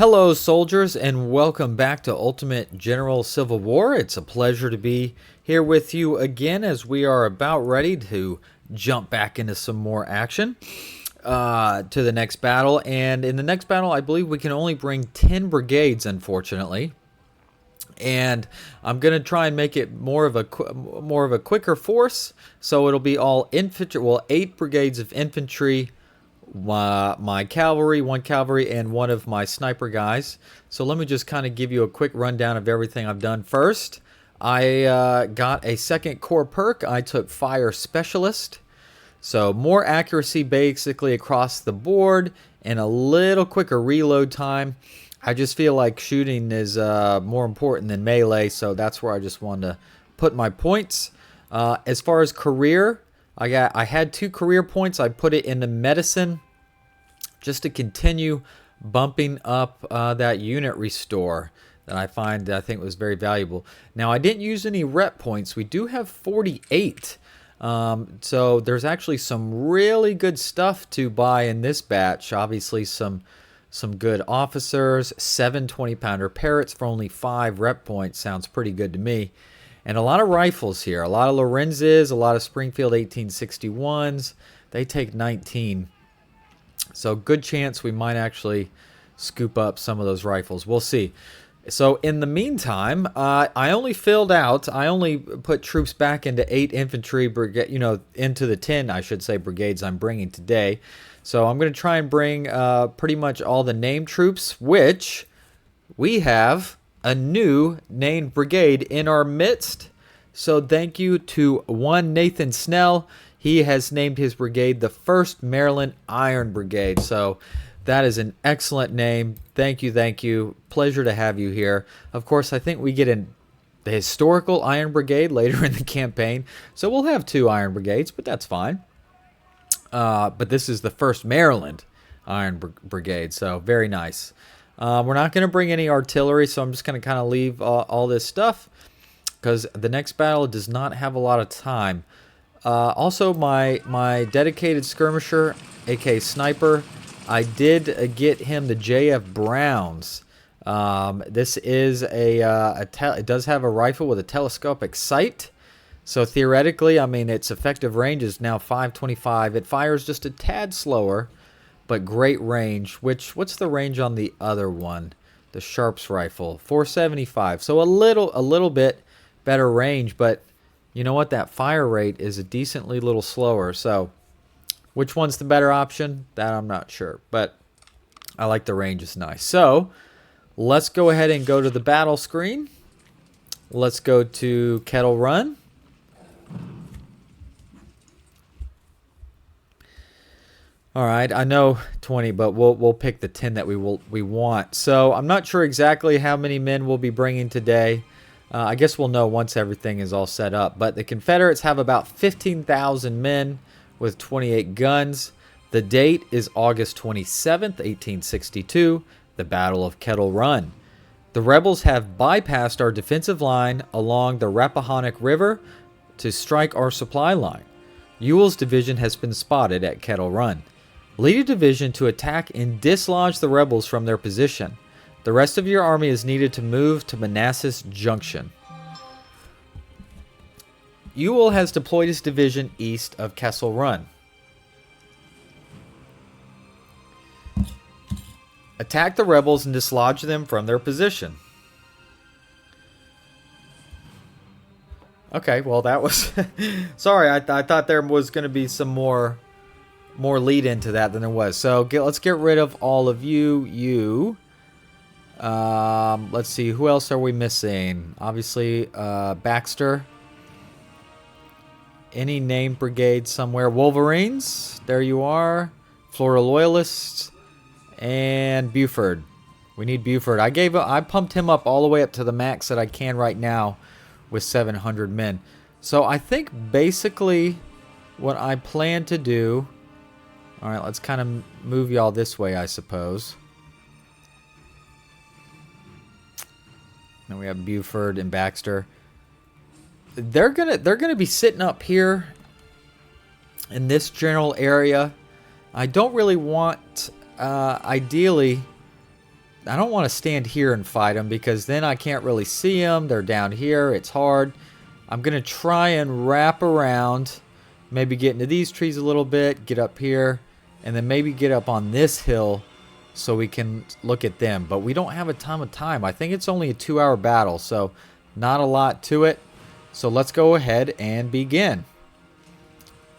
Hello, soldiers, and welcome back to Ultimate General Civil War. It's a pleasure to be here with you again as we are about ready to jump back into some more action to the next battle. And in the next battle, I believe we can only bring 10 brigades, unfortunately. And I'm going to try and make it more of a quicker force, so it'll be all infantry. Well, 8 brigades of infantry, my cavalry, 1 cavalry, and 1 of my sniper guys. So let me just kind of give you a quick rundown of everything I've done. First, I got a 2nd Corps perk. I took Fire Specialist. So more accuracy basically across the board and a little quicker reload time. I just feel like shooting is more important than melee, so that's where I just wanted to put my points. As far as career, I had 2 career points. I put it into medicine just to continue bumping up that unit restore that I think was very valuable. Now, I didn't use any rep points. We do have 48. So there's actually some really good stuff to buy in this batch. Obviously, some good officers, 7 20-pounder parrots for only 5 rep points. Sounds pretty good to me. And a lot of rifles here. A lot of Lorenzes, a lot of Springfield 1861s. They take 19. So good chance we might actually scoop up some of those rifles. We'll see. So in the meantime, I only filled out. I only put troops back into 8 infantry brigade, into the 10, I should say, brigades I'm bringing today. So I'm going to try and bring pretty much all the named troops, which we have a new named brigade in our midst. So thank you to one Nathan Snell. He has named his brigade the 1st Maryland Iron Brigade. So that is an excellent name. Thank you, thank you. Pleasure to have you here. Of course, I think we get in the historical Iron Brigade later in the campaign. So we'll have 2 Iron Brigades, but that's fine. But this is the 1st Maryland Iron Brigade, so very nice. We're not going to bring any artillery, so I'm just going to kind of leave all this stuff because the next battle does not have a lot of time. Also, my dedicated skirmisher, aka sniper, I did get him the JF Browns. This is it does have a rifle with a telescopic sight. So theoretically, I mean, its effective range is now 525. It fires just a tad slower, but great range. What's the range on the other one? The Sharps rifle, 475. So a little bit better range, but you know what? That fire rate is a decently little slower. So which one's the better option? That I'm not sure, but I like the range. It's nice. So let's go ahead and go to the battle screen. Let's go to Kettle Run. All right, I know 20, but we'll pick the 10 that we want. So I'm not sure exactly how many men we'll be bringing today. I guess we'll know once everything is all set up. But the Confederates have about 15,000 men with 28 guns. The date is August 27th, 1862, the Battle of Kettle Run. The rebels have bypassed our defensive line along the Rappahannock River to strike our supply line. Ewell's division has been spotted at Kettle Run. Lead a division to attack and dislodge the rebels from their position. The rest of your army is needed to move to Manassas Junction. Ewell has deployed his division east of Kessel Run. Attack the rebels and dislodge them from their position. Okay, well that was... Sorry, I thought there was going to be some more lead into that than there was. So let's get rid of all of you. Let's see, who else are we missing? Obviously, Baxter. Any named brigade somewhere? Wolverines, there you are. Florida Loyalists. And Buford. We need Buford. I pumped him up all the way up to the max that I can right now with 700 men. So I think basically what I plan to do... Alright, let's kind of move y'all this way, I suppose. Then we have Buford and Baxter. They're gonna be sitting up here in this general area. I don't really want, ideally, I don't want to stand here and fight them because then I can't really see them. They're down here. It's hard. I'm going to try and wrap around, maybe get into these trees a little bit, get up here, and then maybe get up on this hill so we can look at them. But we don't have a ton of time. I think it's only a 2-hour battle, so not a lot to it. So let's go ahead and begin.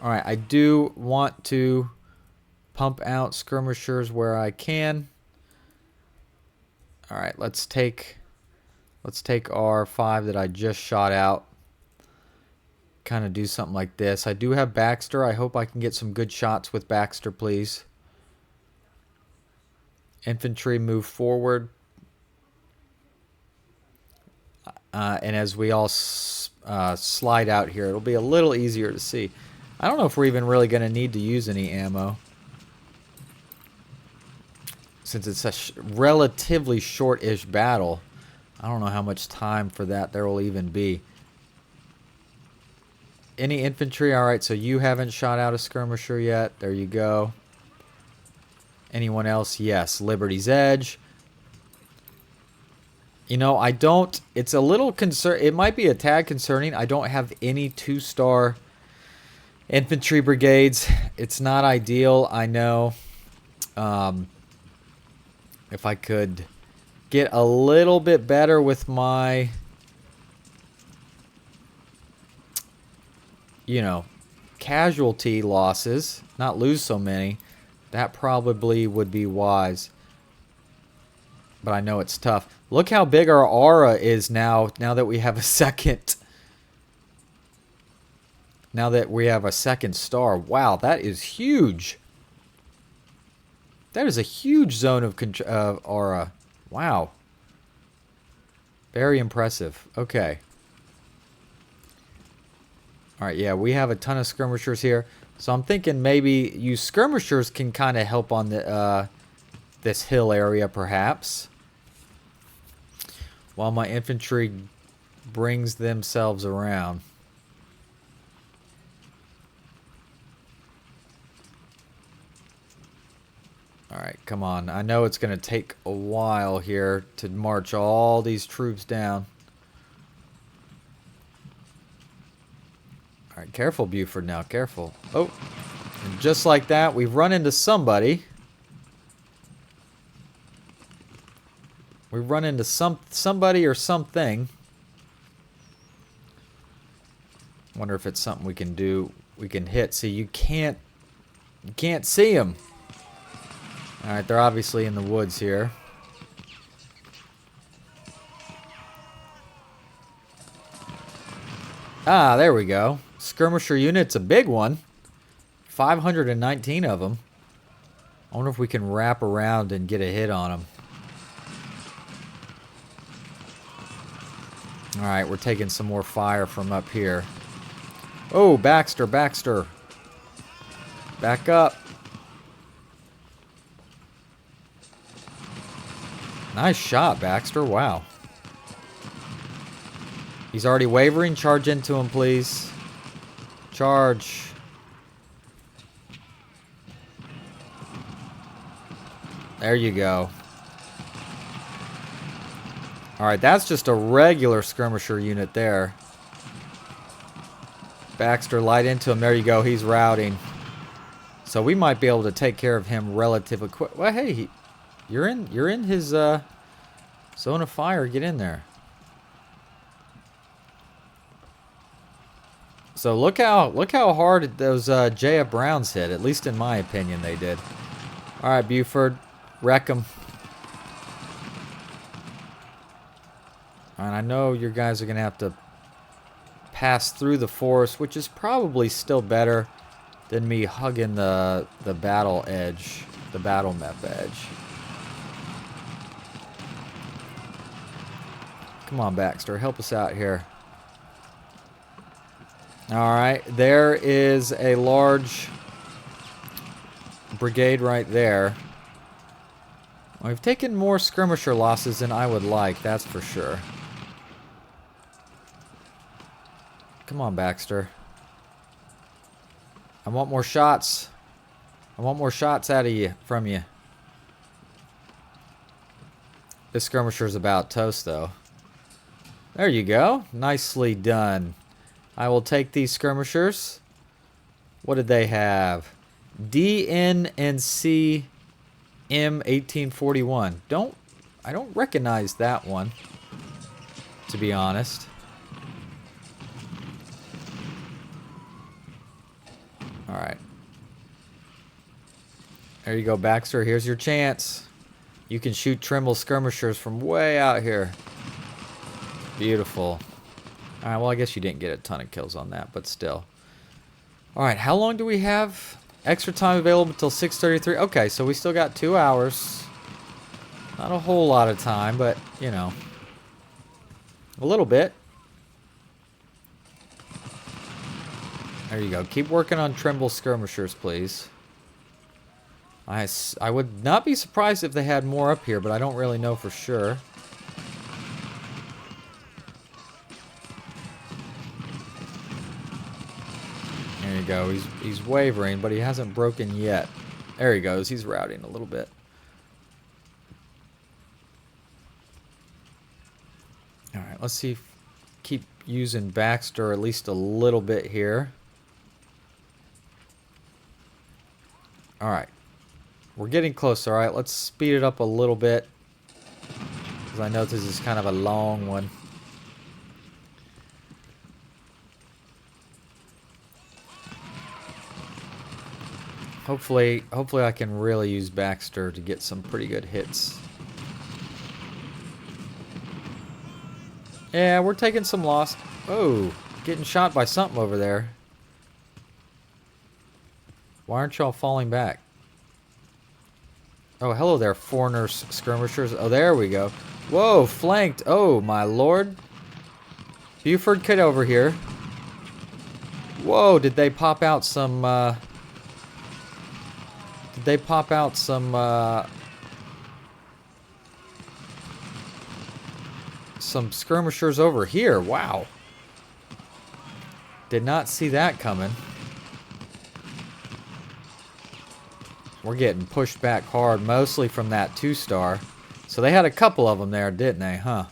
All right, I do want to pump out skirmishers where I can. All right, let's take our 5 that I just shot out. Kind of do something like this. I do have Baxter. I hope I can get some good shots with Baxter, please. Infantry move forward. And as we all slide out here, it'll be a little easier to see. I don't know if we're even really going to need to use any ammo, since it's a relatively short-ish battle. I don't know how much time for that there will even be. Any infantry? All right, so you haven't shot out a skirmisher yet. There you go. Anyone else? Yes, Liberty's Edge. You know, I don't... It's a little concern. It might be a tad concerning. I don't have any 2-star infantry brigades. It's not ideal, I know. If I could get a little bit better with my, you know, casualty losses, not lose so many, that probably would be wise. But I know it's tough. Look how big our aura is now that we have a second. Now that we have a second star. Wow, that is huge. That is a huge zone of aura. Wow. Very impressive. Okay. Alright, yeah, we have a ton of skirmishers here. So I'm thinking maybe you skirmishers can kind of help on the this hill area, perhaps. While my infantry brings themselves around. Alright, come on. I know it's going to take a while here to march all these troops down. Alright, careful, Buford, now. Careful. Oh, and just like that, we've run into somebody. We've run into somebody or something. Wonder if it's something we can do. We can hit. See, you can't see them. Alright, they're obviously in the woods here. Ah, there we go. Skirmisher unit's a big one. 519 of them. I wonder if we can wrap around and get a hit on them. Alright, we're taking some more fire from up here. Oh, Baxter. Back up. Nice shot, Baxter. Wow. He's already wavering. Charge into him, please. Charge. There you go. Alright, that's just a regular skirmisher unit there. Baxter, light into him. There you go. He's routing. So we might be able to take care of him relatively quick. Well, hey, you're in his zone of fire. Get in there. So look how hard those J.F. Browns hit. At least in my opinion, they did. All right, Buford, wreck them. And I know you guys are gonna have to pass through the forest, which is probably still better than me hugging the battle edge, the battle map edge. Come on, Baxter, help us out here. Alright, there is a large brigade right there. We've taken more skirmisher losses than I would like, that's for sure. Come on, Baxter. I want more shots. I want more shots out of you, from you. This skirmisher's about toast, though. There you go. Nicely done. I will take these skirmishers. What did they have? DN and C M 1841. I don't recognize that one, to be honest. Alright. There you go, Baxter. Here's your chance. You can shoot Trimble skirmishers from way out here. Beautiful. Alright, well, I guess you didn't get a ton of kills on that, but still. Alright, how long do we have? Extra time available until 6:33. Okay, so we still got 2 hours. Not a whole lot of time, but, you know, a little bit. There you go. Keep working on Trimble skirmishers, please. I would not be surprised if they had more up here, but I don't really know for sure. There you go. He's wavering, but he hasn't broken yet. There he goes. He's routing a little bit. Alright, let's see if keep using Baxter at least a little bit here. Alright. We're getting close, alright? Let's speed it up a little bit, because I know this is kind of a long one. Hopefully I can really use Baxter to get some pretty good hits. Yeah, we're taking some loss. Oh, getting shot by something over there. Why aren't y'all falling back? Oh, hello there, foreigners, skirmishers. Oh, there we go. Whoa, flanked. Oh, my lord. Buford, get over here. Whoa, did they pop out some, Did they pop out some skirmishers over here? Wow. Did not see that coming. We're getting pushed back hard, mostly from that 2-star. So they had a couple of them there, didn't they? Huh.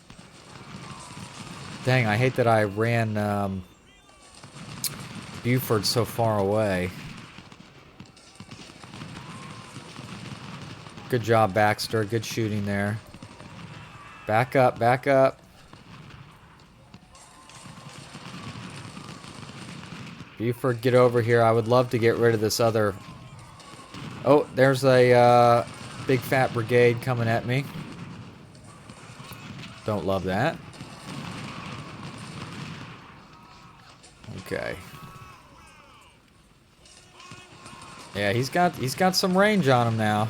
Dang, I hate that I ran Buford so far away. Good job, Baxter. Good shooting there. Back up, back up. Buford, get over here. I would love to get rid of this other... Oh, there's a big fat brigade coming at me. Don't love that. Okay. Yeah, he's got some range on him now.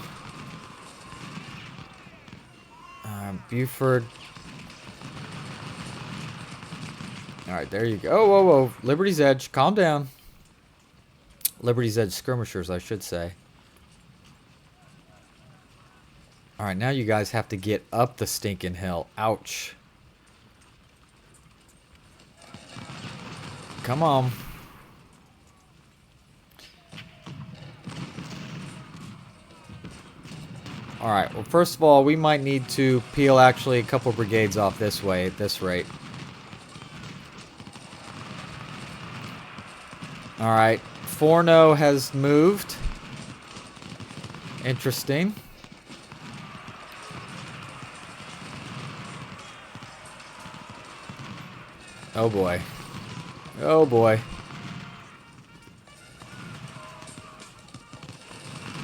Buford. Alright, there you go. Oh, whoa, whoa. Liberty's Edge. Calm down. Liberty's Edge skirmishers, I should say. Alright, now you guys have to get up the stinking hill. Ouch. Come on. Alright, well, first of all, we might need to peel actually a couple brigades off this way at this rate. Alright, Forno has moved. Interesting. Oh boy. Oh boy.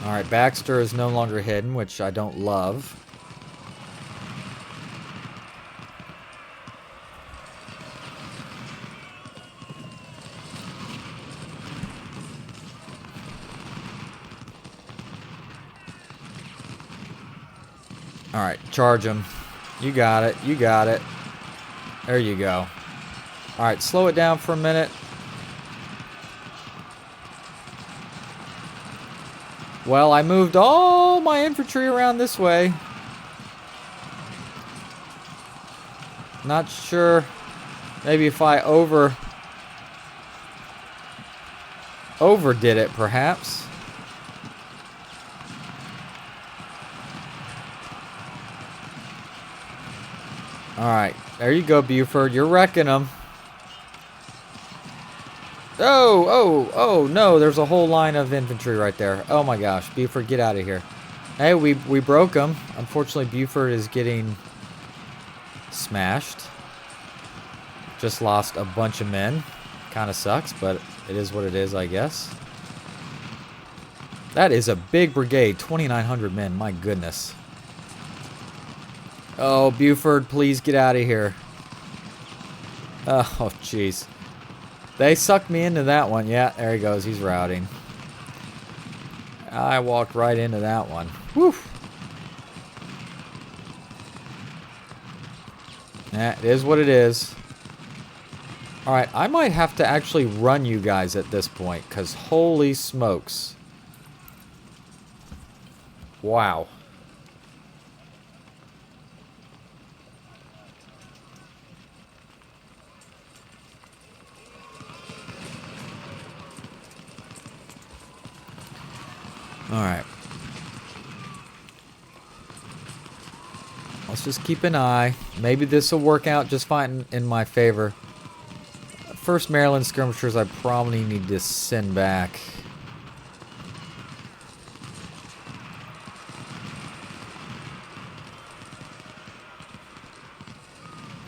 Alright, Baxter is no longer hidden, which I don't love. Alright, charge him. You got it, you got it. There you go. Alright, slow it down for a minute. Well, I moved all my infantry around this way. Not sure. Maybe if I overdid it, perhaps. Alright, there you go, Buford. You're wrecking them. Oh, no, there's a whole line of infantry right there. Oh my gosh, Buford, get out of here. Hey, we broke them. Unfortunately, Buford is getting smashed. Just lost a bunch of men. Kind of sucks, but it is what it is, I guess. That is a big brigade, 2,900 men, my goodness. Oh, Buford, please get out of here. Oh, jeez. They sucked me into that one. Yeah, there he goes. He's routing. I walked right into that one. Whew. Yeah, it is what it is. Alright, I might have to actually run you guys at this point, because holy smokes. Wow. Alright. Let's just keep an eye. Maybe this will work out just fine in my favor. First Maryland skirmishers I probably need to send back.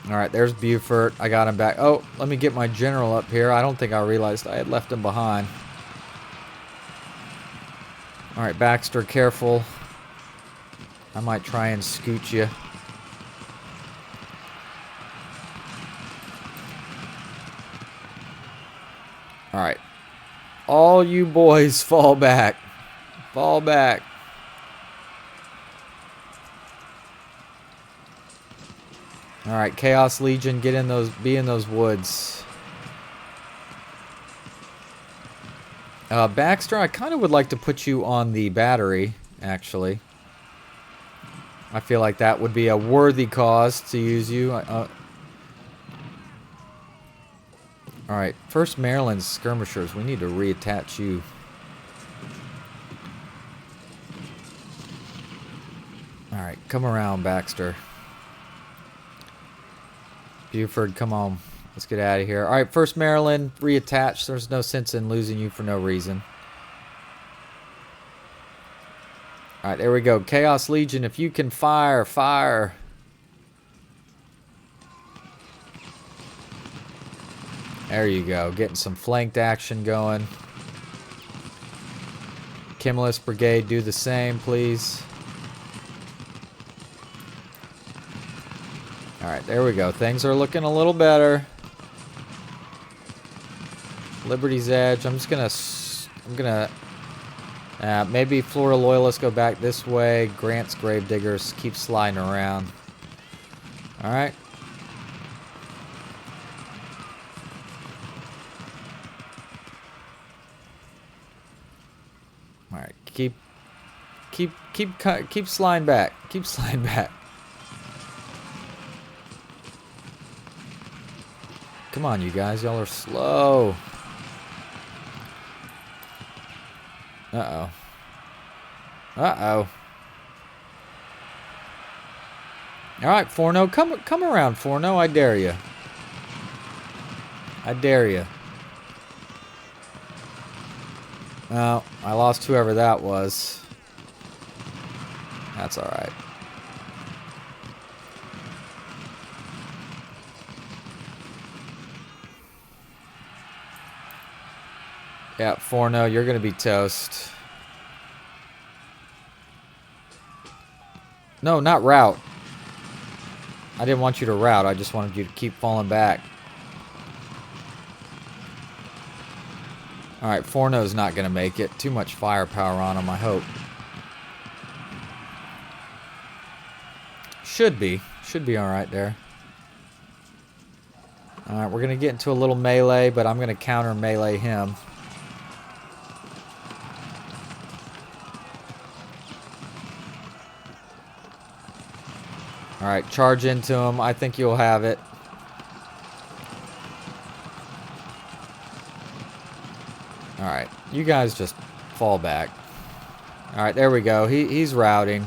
Alright, there's Buford. I got him back. Oh, let me get my general up here. I don't think I realized I had left him behind. Alright, Baxter, careful. I might try and scoot you. Alright. All you boys fall back. Fall back. Alright, Chaos Legion, get in those, be in those woods. Baxter, I kind of would like to put you on the battery, actually. I feel like that would be a worthy cause to use you. Alright, first Maryland skirmishers, we need to reattach you. Alright, come around, Baxter. Buford, come on. Let's get out of here. Alright, first Maryland, reattach. There's no sense in losing you for no reason. Alright, there we go. Chaos Legion, if you can fire, fire. There you go. Getting some flanked action going. Kimless Brigade, do the same, please. Alright, there we go. Things are looking a little better. Liberty's Edge. I'm gonna maybe Florida Loyalists go back this way. Grant's Gravediggers keep sliding around. Alright. Alright, keep sliding back. Keep sliding back. Come on, you guys. Y'all are slow. Uh-oh. Uh-oh. Alright, Forno. Come around, Forno. I dare you. I dare you. Well, I lost whoever that was. That's alright. Yeah, Forno, you're going to be toast. No, not route. I didn't want you to route. I just wanted you to keep falling back. Alright, Forno's not going to make it. Too much firepower on him, I hope. Should be. Should be alright there. Alright, we're going to get into a little melee, but I'm going to counter melee him. Alright, charge into him. I think you'll have it. Alright, you guys just fall back. Alright, there we go. He's routing.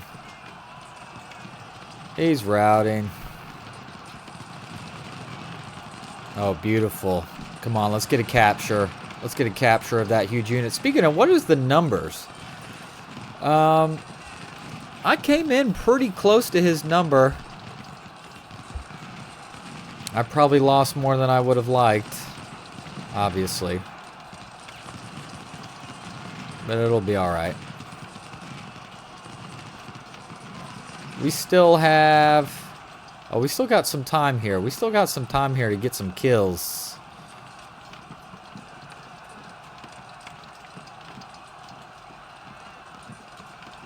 He's routing. Oh, beautiful. Come on, let's get a capture. Let's get a capture of that huge unit. Speaking of, what is the numbers? I came in pretty close to his number. I probably lost more than I would have liked, obviously. But it'll be alright. We still have... Oh, we still got some time here. We still got some time here to get some kills.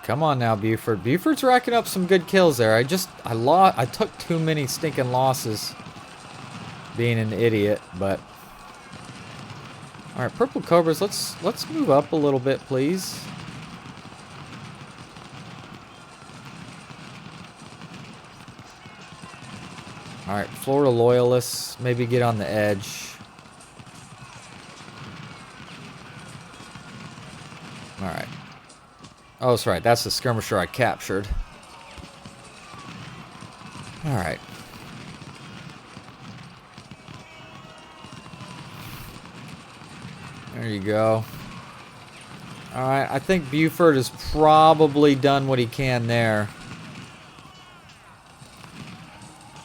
Come on now, Buford. Buford's racking up some good kills there. I took too many stinking losses being an idiot, but... Alright, Purple Cobras, let's move up a little bit, please. Alright, Florida Loyalists, maybe get on the edge. Alright. Oh, that's right, that's the skirmisher I captured. Alright. There you go. Alright, I think Buford has probably done what he can there.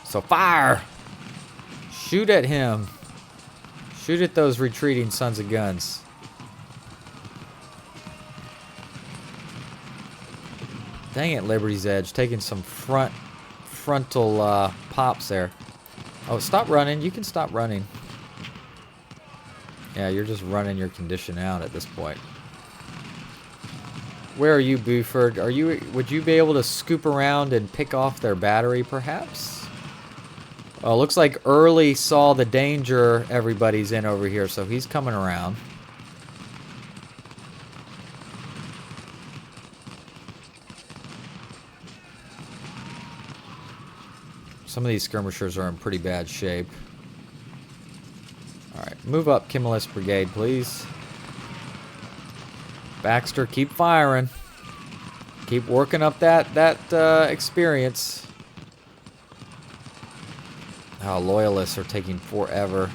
So fire! Shoot at him. Shoot at those retreating sons of guns. Dang it, Liberty's Edge. Taking some frontal pops there. Oh, stop running. You can stop running. Yeah, you're just running your condition out at this point. Where are you, Buford? Would you be able to scoop around and pick off their battery, perhaps? Oh, looks like Early saw the danger everybody's in over here, so he's coming around. Some of these skirmishers are in pretty bad shape. Alright, move up, Kimmelist Brigade, please. Baxter, keep firing. Keep working up that experience. Oh, Loyalists are taking forever.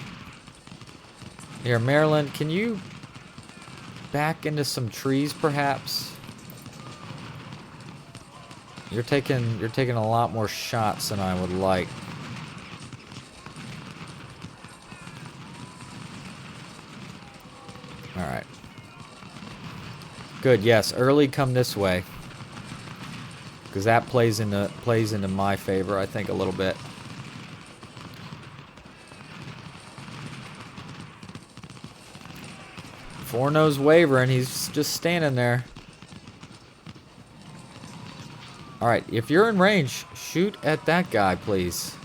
Here, Maryland, can you back into some trees, perhaps? You're taking a lot more shots than I would like. All right. Good. Yes, Early come this way, because that plays into my favor, I think, a little bit. Forno's wavering. He's just standing there. Alright, if you're in range, shoot at that guy, please.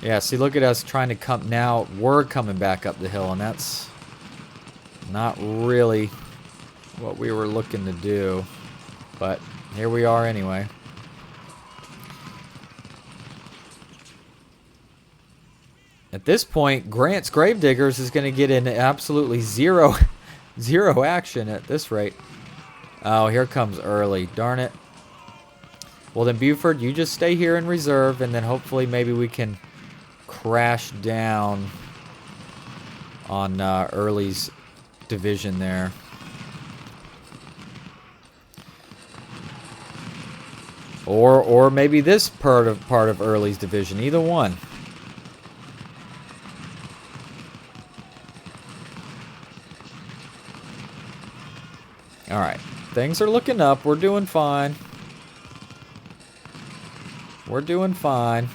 Yeah, see, look at us trying to come now. We're coming back up the hill, and that's not really what we were looking to do. But here we are anyway. At this point, Grant's Gravediggers is going to get in absolutely zero action at this rate. Oh, here comes Early. Darn it. Well, then, Buford, you just stay here in reserve, and then hopefully maybe we can crash down on Early's division there. Or maybe this part of Early's division. Either one. Alright, things are looking up. We're doing fine. We're doing fine.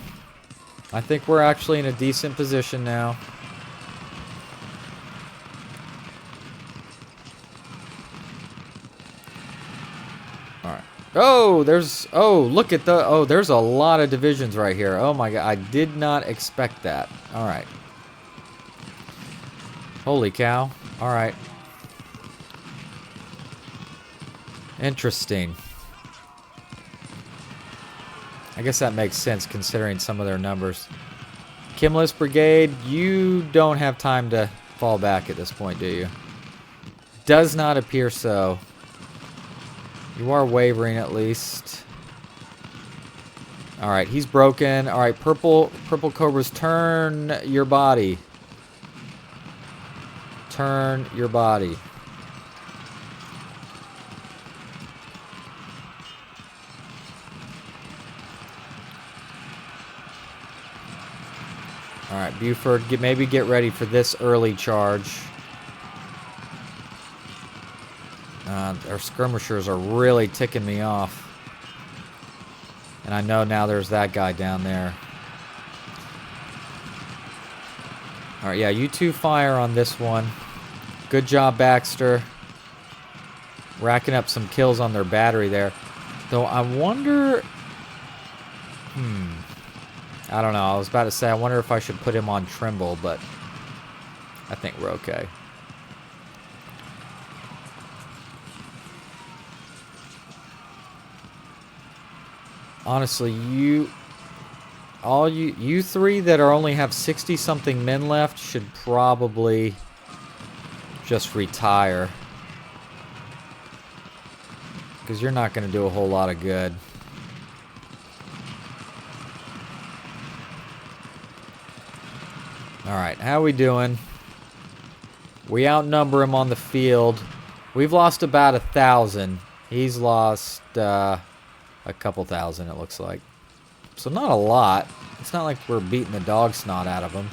I think we're actually in a decent position now. Alright. Oh, look at there's a lot of divisions right here. Oh my god, I did not expect that. Alright. Holy cow. Alright. Interesting. I guess that makes sense considering some of their numbers. Kimless Brigade, you don't have time to fall back at this point, do you? Does not appear so. You are wavering at least. All right, he's broken. All right, purple cobras, turn your body. Turn your body. All right, Buford, maybe get ready for this early charge. Our skirmishers are really ticking me off. And I know now there's that guy down there. All right, yeah, you two fire on this one. Good job, Baxter. Racking up some kills on their battery there. Though I wonder... I don't know. I was about to say, I wonder if I should put him on Trimble, but I think we're okay. Honestly, you three that are only have 60-something men left should probably just retire. Because you're not going to do a whole lot of good. Alright, how we doing? We outnumber him on the field. We've lost about 1,000. He's lost a couple thousand, it looks like. So not a lot. It's not like we're beating the dog snot out of him.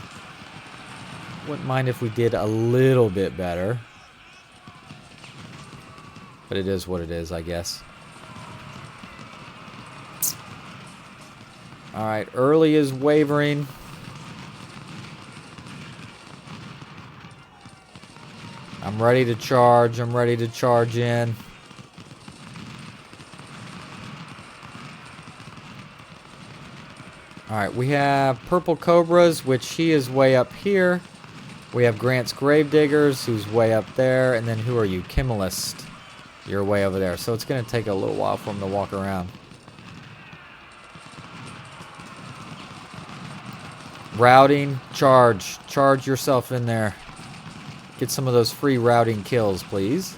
Wouldn't mind if we did a little bit better. But it is what it is, I guess. Alright, early is wavering. I'm ready to charge. I'm ready to charge in. Alright, we have Purple Cobras, which he is way up here. We have Grant's Gravediggers, who's way up there. And then who are you? Kimmelist. You're way over there. So it's going to take a little while for him to walk around. Routing, charge. Charge yourself in there. Get some of those free routing kills, please.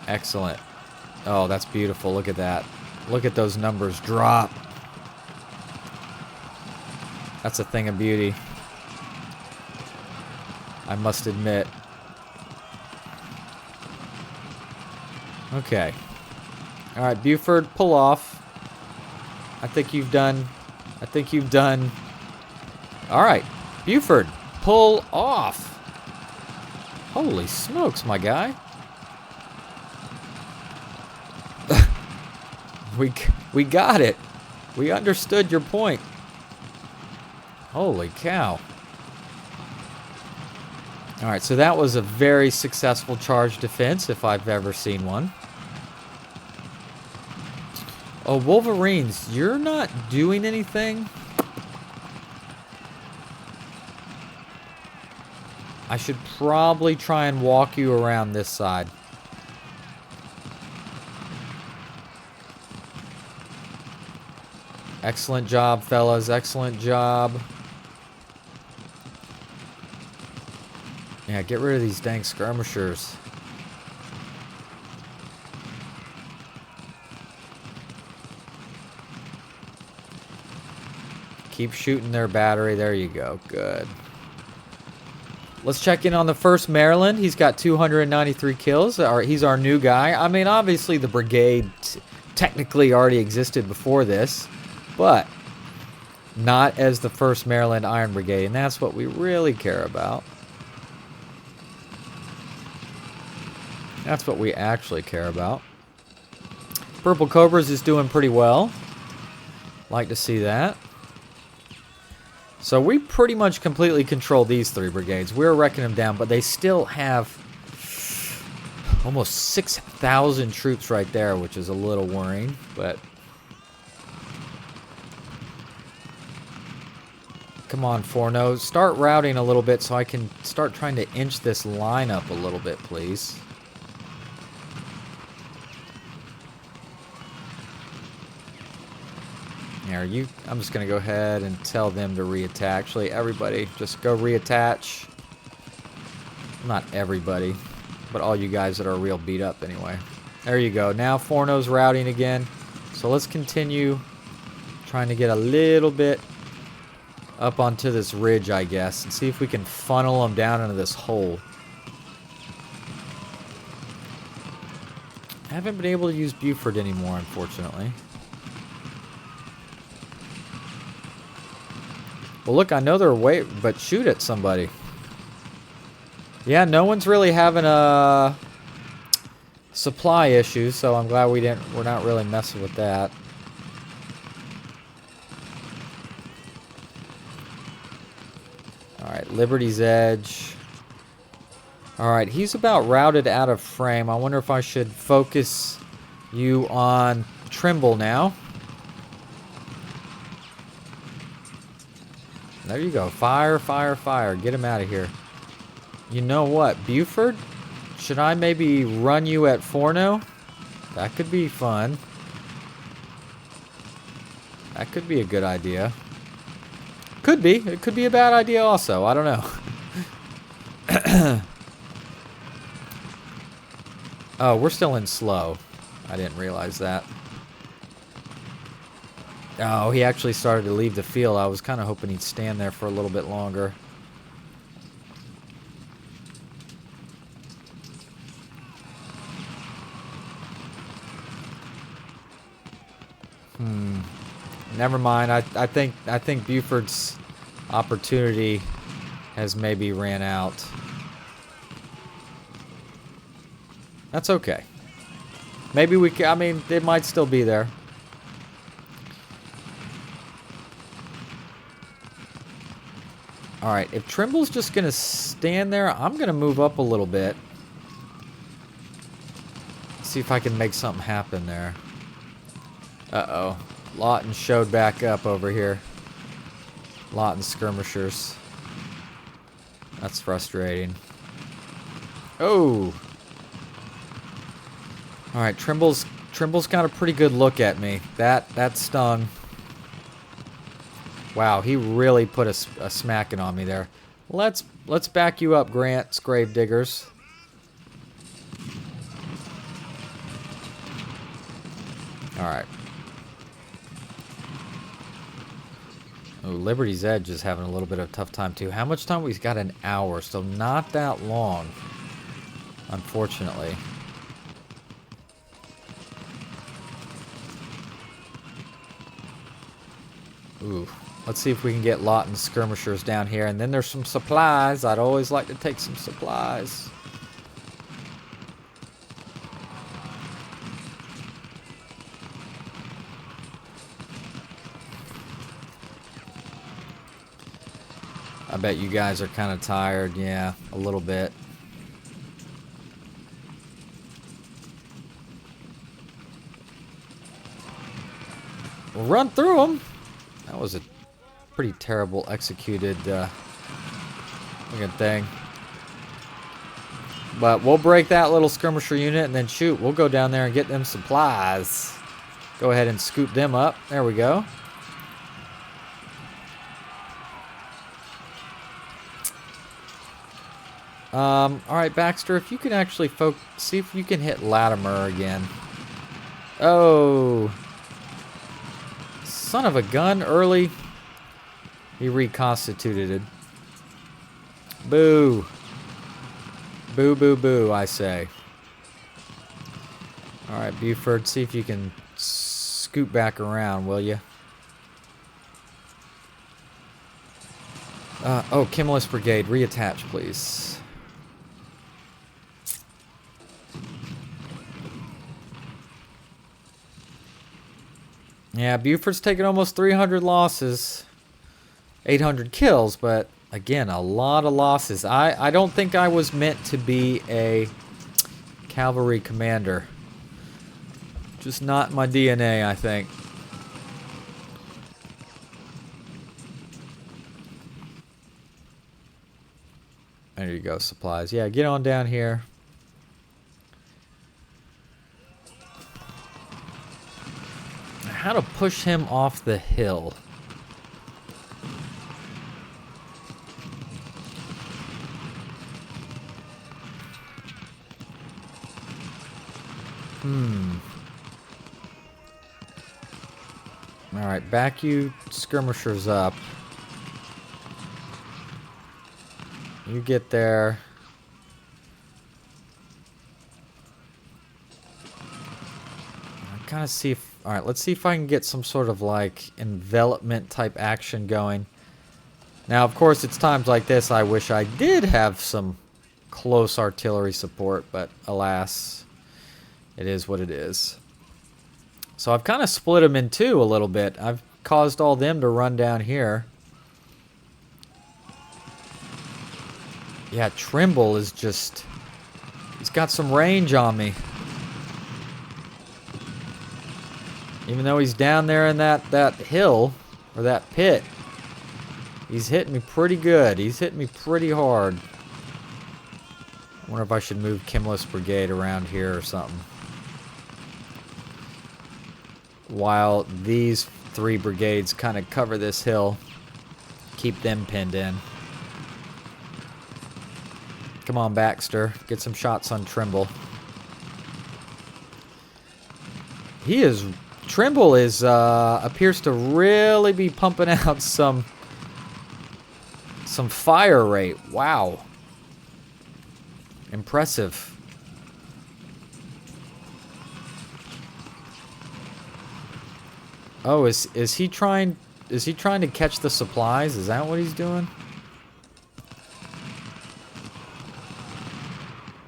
Excellent. Oh, that's beautiful. Look at that. Look at those numbers drop. That's a thing of beauty. I must admit. Okay. All right, Buford, pull off. I think you've done. All right. Buford, pull off. Holy smokes, my guy. We got it. We understood your point. Holy cow. All right, so that was a very successful charge defense, if I've ever seen one. Oh, Wolverines, you're not doing anything? I should probably try and walk you around this side. Excellent job, fellas. Excellent job. Yeah, get rid of these dang skirmishers. Keep shooting their battery. There you go. Good. Let's check in on the 1st Maryland. He's got 293 kills. He's our new guy. I mean, obviously the brigade technically already existed before this, but not as the 1st Maryland Iron Brigade, and that's what we really care about. That's what we actually care about. Purple Cobras is doing pretty well. Like to see that. So we pretty much completely control these 3 brigades. We're wrecking them down, but they still have almost 6,000 troops right there, which is a little worrying, but... Come on, Forno. Start routing a little bit so I can start trying to inch this line up a little bit, please. There, I'm just going to go ahead and tell them to reattach. Actually, everybody, just go reattach. Not everybody, but all you guys that are real beat up anyway. There you go. Now Forno's routing again. So let's continue trying to get a little bit up onto this ridge, I guess, and see if we can funnel them down into this hole. I haven't been able to use Buford anymore, unfortunately. Well, look, I know they're away, but shoot at somebody. Yeah, no one's really having a supply issue, so I'm glad we're not really messing with that. Alright, Liberty's Edge. Alright, he's about routed out of frame. I wonder if I should focus you on Trimble now. There you go. Fire, fire, fire. Get him out of here. You know what, Buford? Should I maybe run you at Forno? That could be fun. That could be a good idea. Could be. It could be a bad idea also. I don't know. Oh, we're still in slow. I didn't realize that. Oh, he actually started to leave the field. I was kind of hoping he'd stand there for a little bit longer. Never mind. I think Buford's opportunity has maybe ran out. That's okay. Maybe we can, I mean, it might still be there. Alright, if Trimble's just going to stand there, I'm going to move up a little bit. See if I can make something happen there. Uh-oh. Lawton showed back up over here. Lawton skirmishers. That's frustrating. Oh! Alright, Trimble's got a pretty good look at me. That stung. Wow, he really put a smacking on me there. Let's back you up, Grant's Gravediggers. Alright. Oh, Liberty's Edge is having a little bit of a tough time too. How much time? We've got an hour, so not that long. Unfortunately. Ooh. Let's see if we can get Lawton skirmishers down here. And then there's some supplies. I'd always like to take some supplies. I bet you guys are kind of tired. Yeah, a little bit. We'll run through them. That was a pretty terrible executed looking thing. But we'll break that little skirmisher unit and then shoot. We'll go down there and get them supplies. Go ahead and scoop them up. There we go. Alright, Baxter, if you can actually see if you can hit Latimer again. Oh. Son of a gun, early. He reconstituted it. Boo. Boo, boo, boo, I say. Alright, Buford, see if you can scoot back around, will you? Oh, Kimmelis Brigade, reattach, please. Yeah, Buford's taken almost 300 losses. 800 kills, but again, a lot of losses. I don't think I was meant to be a cavalry commander. Just not my DNA, I think. There you go, supplies. Yeah, get on down here. How to push him off the hill. Alright, back you skirmishers up. You get there. I kind of see if... Alright, let's see if I can get some sort of, like, envelopment type action going. Now, of course, it's times like this I wish I did have some close artillery support, but alas, it is what it is. So I've kind of split them in two a little bit. I've caused all them to run down here. Yeah, Trimble is just... He's got some range on me. Even though he's down there in that hill, or that pit, he's hitting me pretty good. He's hitting me pretty hard. I wonder if I should move Kimless Brigade around here or something. While these three brigades kind of cover this hill. Keep them pinned in. Come on, Baxter. Get some shots on Trimble. Trimble is, appears to really be pumping out some fire rate. Wow. Impressive. Oh, is he trying to catch the supplies? Is that what he's doing?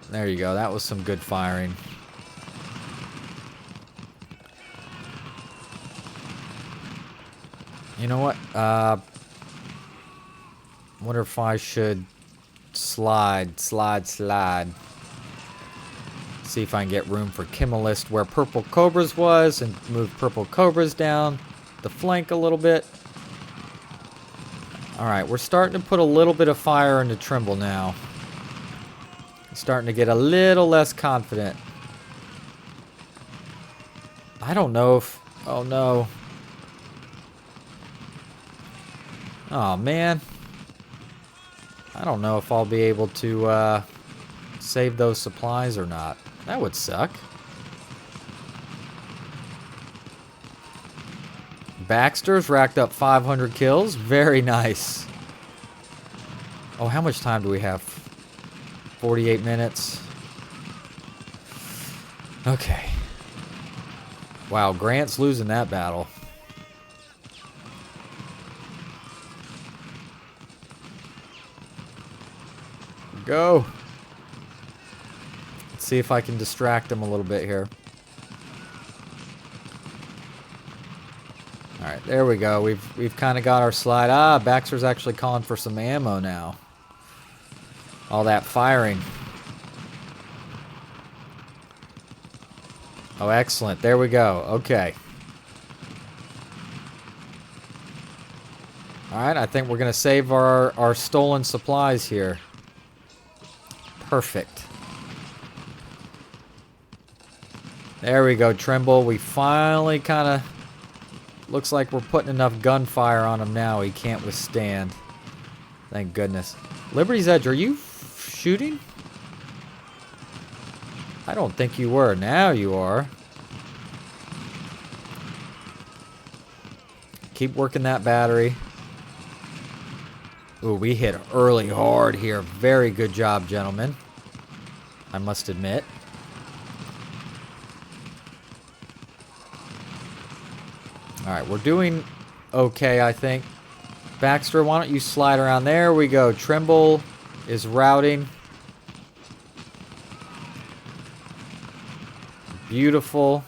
There you go. That was some good firing. You know what? Wonder if I should slide. See if I can get room for Kimmelist where Purple Cobras was and move Purple Cobras down the flank a little bit. Alright, we're starting to put a little bit of fire into Trimble now. Starting to get a little less confident. I don't know if... Oh no. Oh man. I don't know if I'll be able to save those supplies or not. That would suck. Baxter's racked up 500 kills. Very nice. Oh, how much time do we have? 48 minutes. Okay. Wow, Grant's losing that battle. Go. Let's see if I can distract him a little bit here. Alright, there we go. We've kind of got our slide. Ah, Baxter's actually calling for some ammo now. All that firing. Oh, excellent. There we go. Okay. Alright, I think we're going to save our stolen supplies here. Perfect. There we go, Trimble. We finally kind of... Looks like we're putting enough gunfire on him now he can't withstand. Thank goodness. Liberty's Edge, are you shooting? I don't think you were. Now you are. Keep working that battery. Ooh, we hit early hard here. Very good job, gentlemen. I must admit. Alright, we're doing okay, I think. Baxter, why don't you slide around? There we go. Trimble is routing. Beautiful.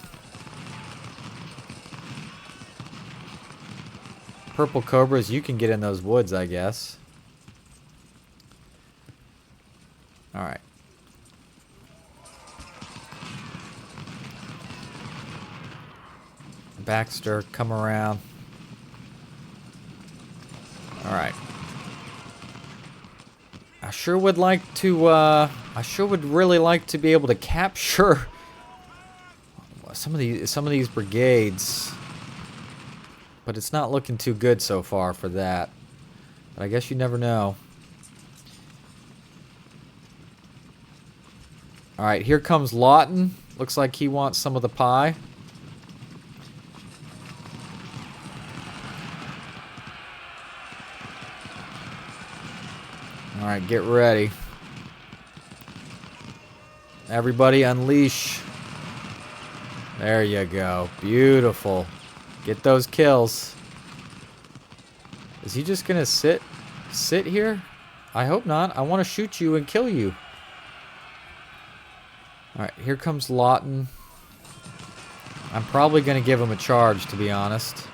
Purple Cobras, you can get in those woods, I guess. Alright. Baxter, come around. Alright. I sure would like to, I sure would really like to be able to capture some of these brigades. But it's not looking too good so far for that. But I guess you never know. Alright, here comes Lawton. Looks like he wants some of the pie. Alright, get ready. Everybody unleash. There you go. Beautiful. Get those kills. Is he just gonna sit here? I hope not. I want to shoot you and kill you. Alright, here comes Lawton. I'm probably gonna give him a charge, to be honest.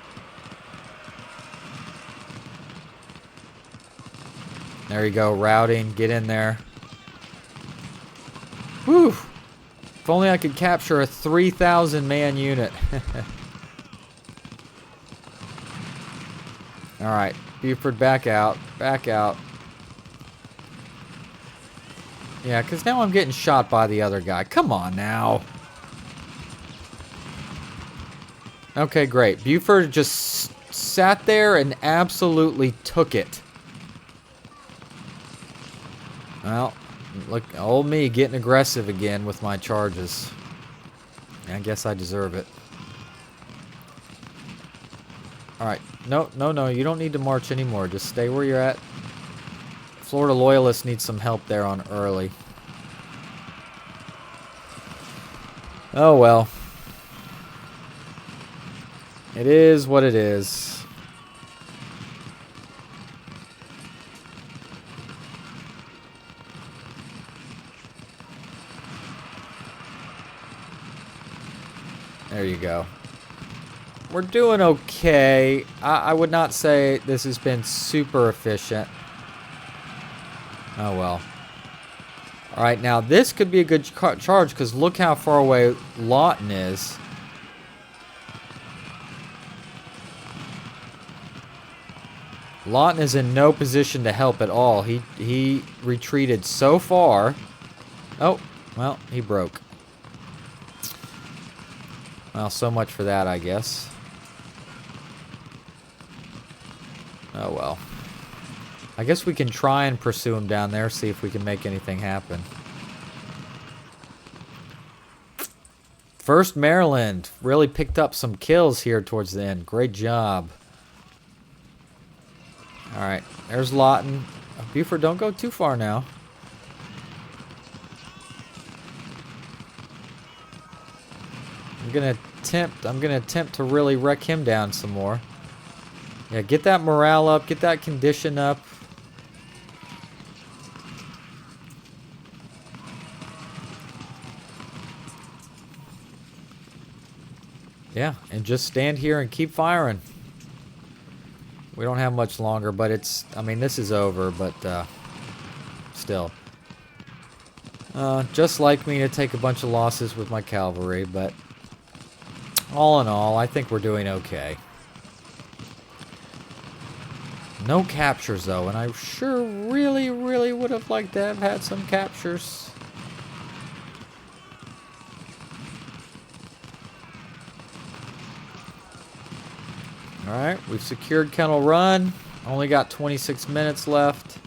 There you go, routing. Get in there. Whew! If only I could capture a 3,000 man unit. Alright, Buford, back out. Back out. Yeah, because now I'm getting shot by the other guy. Come on now. Okay, great. Buford just sat there and absolutely took it. Well, look, old me getting aggressive again with my charges. I guess I deserve it. Alright. No, no, no. You don't need to march anymore. Just stay where you're at. Florida Loyalists need some help there on early. Oh, well. It is what it is. There you go. We're doing okay. I would not say this has been super efficient. Oh, well. Alright, now this could be a good charge because look how far away Lawton is. Lawton is in no position to help at all. He retreated so far. Oh, well, he broke. Well, so much for that, I guess. Oh, well. I guess we can try and pursue him down there, see if we can make anything happen. 1st Maryland really picked up some kills here towards the end. Great job. Alright, there's Lawton. Buford, don't go too far now. I'm gonna attempt to really wreck him down some more. Yeah, get that morale up, get that condition up. Yeah, and just stand here and keep firing. We don't have much longer, but it's, I mean, this is over, but still. Just like me to take a bunch of losses with my cavalry, but all in all, I think we're doing okay. No captures, though, and I sure really, really would have liked to have had some captures. Alright, we've secured Kettle Run. Only got 26 minutes left.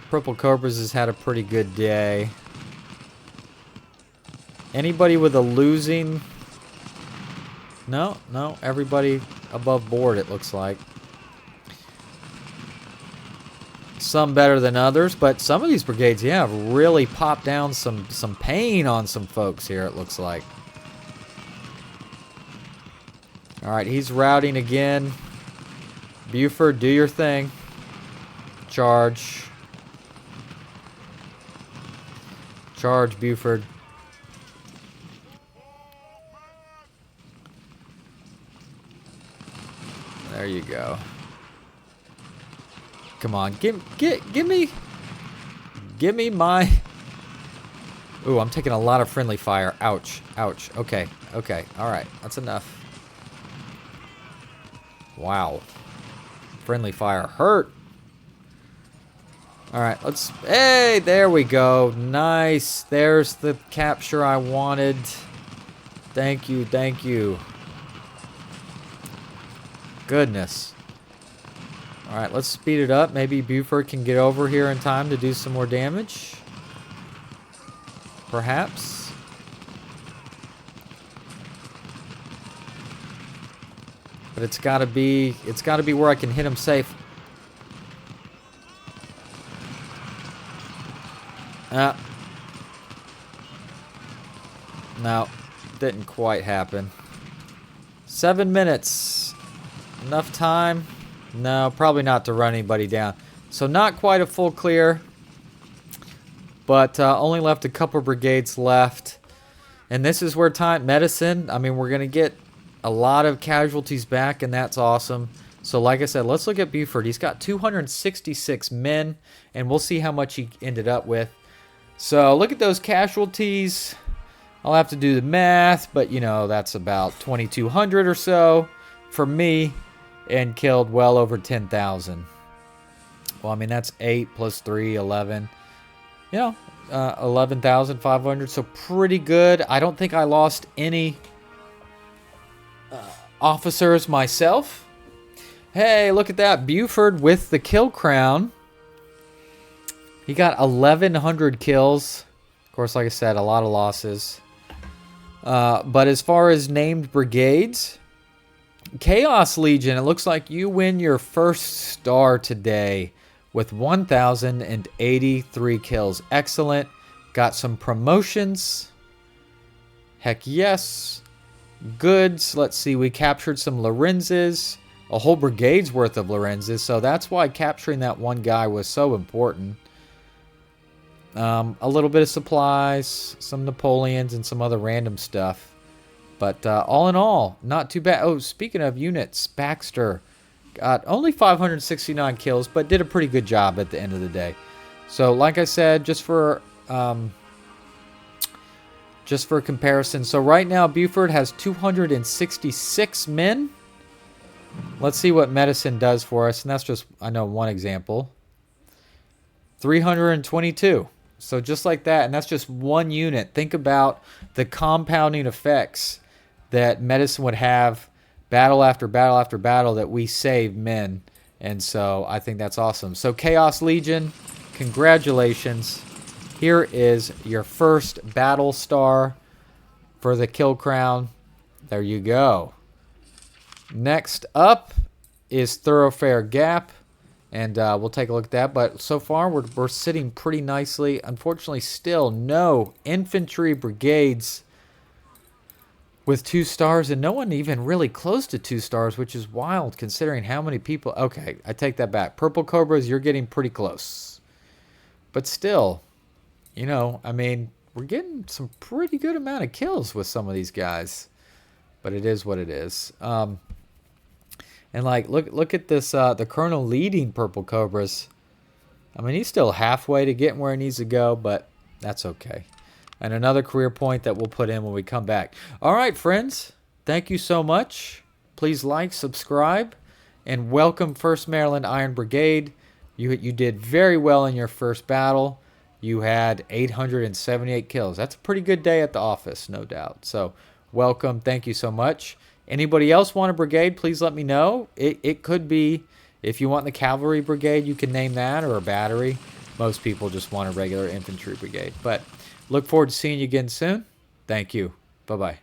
Purple Cobras has had a pretty good day. Anybody with a losing? No, no, everybody above board, it looks like. Some better than others, but some of these brigades, yeah, have really popped down some pain on some folks here, it looks like. Alright, he's routing again. Buford, do your thing. Charge. Charge, Buford. There you go. Come on, give me my... Ooh, I'm taking a lot of friendly fire. Ouch, ouch. Okay, okay, alright, that's enough. Wow. Friendly fire hurt. Alright, let's... Hey, there we go. Nice. There's the capture I wanted. Thank you, thank you. Goodness. Alright, let's speed it up. Maybe Buford can get over here in time to do some more damage. Perhaps. But it's gotta be where I can hit him safe. No, didn't quite happen. 7 minutes. Enough time? No, probably not to run anybody down. So not quite a full clear. But only left a couple brigades left. And this is where medicine, I mean, we're going to get a lot of casualties back, and that's awesome. So like I said, let's look at Buford. He's got 266 men, and we'll see how much he ended up with. So look at those casualties. I'll have to do the math, but, you know, that's about 2,200 or so for me, and killed well over 10,000. Well, I mean, that's 8 plus 3, 11. You know, 11,500, so pretty good. I don't think I lost any officers myself. Hey, look at that. Buford with the kill crown. He got 1,100 kills. Of course, like I said, a lot of losses. But as far as named brigades, Chaos Legion, it looks like you win your first star today with 1,083 kills. Excellent. Got some promotions. Heck yes. Goods. Let's see. We captured some Lorenzes. A whole brigade's worth of Lorenzes. So that's why capturing that one guy was so important. A little bit of supplies. Some Napoleons and some other random stuff. But all in all, not too bad. Oh, speaking of units, Baxter got only 569 kills, but did a pretty good job at the end of the day. So, like I said, just for comparison, so right now Buford has 266 men. Let's see what medicine does for us, and that's just, I know, one example. 322. So just like that, and that's just one unit. Think about the compounding effects that medicine would have battle after battle after battle that we save men. And so I think that's awesome. So Chaos Legion, congratulations. Here is your first battle star for the kill crown. There you go. Next up is Thoroughfare Gap. And we'll take a look at that. But so far, we're sitting pretty nicely. Unfortunately, still no infantry brigades with 2 stars, and no one even really close to 2 stars, which is wild considering how many people. Okay, I take that back. Purple Cobras, you're getting pretty close. But still, you know, I mean, we're getting some pretty good amount of kills with some of these guys. But it is what it is. And like, look at this, the Colonel leading Purple Cobras. I mean, he's still halfway to getting where he needs to go, but that's okay. And another career point that we'll put in when we come back. All right, friends. Thank you so much. Please like, subscribe, and welcome 1st Maryland Iron Brigade. You did very well in your first battle. You had 878 kills. That's a pretty good day at the office, no doubt. So welcome. Thank you so much. Anybody else want a brigade, please let me know. It could be, if you want the cavalry brigade, you can name that, or a battery. Most people just want a regular infantry brigade. But look forward to seeing you again soon. Thank you. Bye-bye.